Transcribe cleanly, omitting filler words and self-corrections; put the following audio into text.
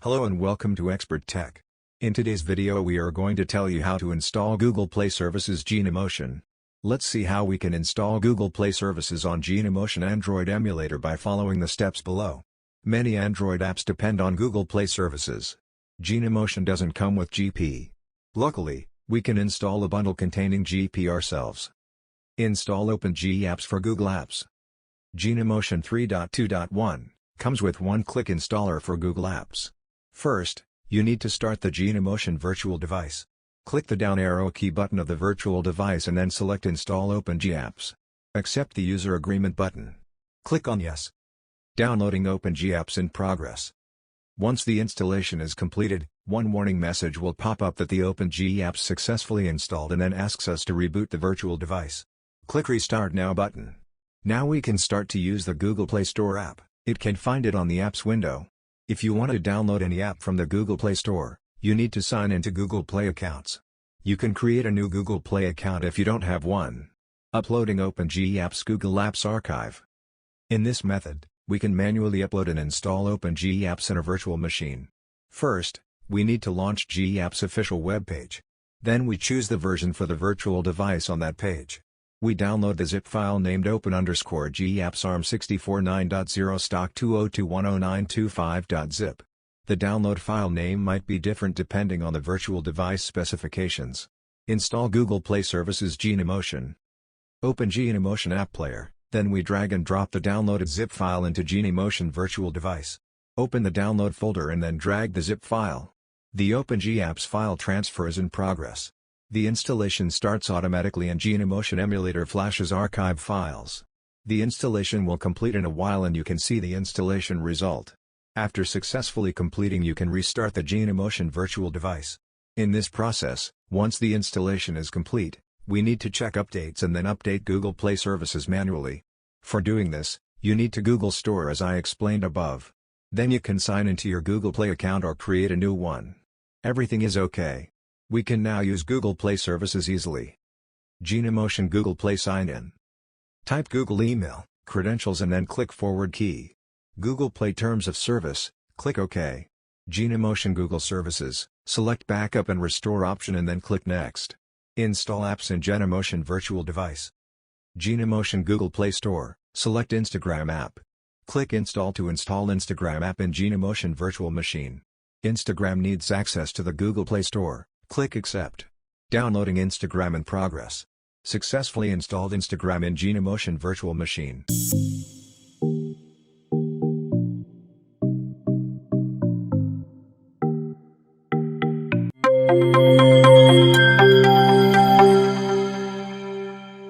Hello and welcome to Expert Tech. In today's video we are going to tell you how to install Google Play Services Genymotion. Let's see how we can install Google Play Services on Genymotion Android emulator by following the steps below. Many Android apps depend on Google Play Services. Genymotion doesn't come with GP. Luckily, we can install a bundle containing GP ourselves. Install OpenG apps for Google Apps. Genymotion 3.2.1 comes with one-click installer for Google Apps. First, you need to start the Genymotion virtual device. Click the down arrow key button of the virtual device and then select Install OpenG Apps. Accept the user agreement button. Click on Yes. Downloading OpenG Apps in progress. Once the installation is completed, one warning message will pop up that the OpenG apps successfully installed and then asks us to reboot the virtual device. Click Restart Now button. Now we can start to use the Google Play Store app. It can find it on the Apps window. If you want to download any app from the Google Play Store, you need to sign into Google Play accounts. You can create a new Google Play account if you don't have one. Uploading OpenG Apps Google Apps Archive. In this method, we can manually upload and install OpenG Apps in a virtual machine. First, we need to launch G Apps official webpage. Then we choose the version for the virtual device on that page. We download the zip file named open_G apps ARM64 9.0 stock 202.10925.zip. The download file name might be different depending on the virtual device specifications. Install Google Play Services Genymotion. Open Genymotion App Player, then we drag and drop the downloaded zip file into Genymotion virtual device. Open the download folder and then drag the zip file. The OpenG Apps file transfer is in progress. The installation starts automatically and Genymotion Emulator flashes archive files. The installation will complete in a while and you can see the installation result. After successfully completing, you can restart the Genymotion virtual device. In this process, once the installation is complete, we need to check updates and then update Google Play Services manually. For doing this, you need to Google Store as I explained above. Then you can sign into your Google Play account or create a new one. Everything is okay. We can now use Google Play Services easily. Genymotion Google Play Sign In. Type Google email, credentials and then click Forward key. Google Play Terms of Service, click OK. Genymotion Google Services, select Backup and Restore option and then click Next. Install apps in Genymotion virtual device. Genymotion Google Play Store, select Instagram app. Click Install to install Instagram app in Genymotion virtual machine. Instagram needs access to the Google Play Store. Click Accept. Downloading Instagram in progress. Successfully installed Instagram in Genymotion virtual machine.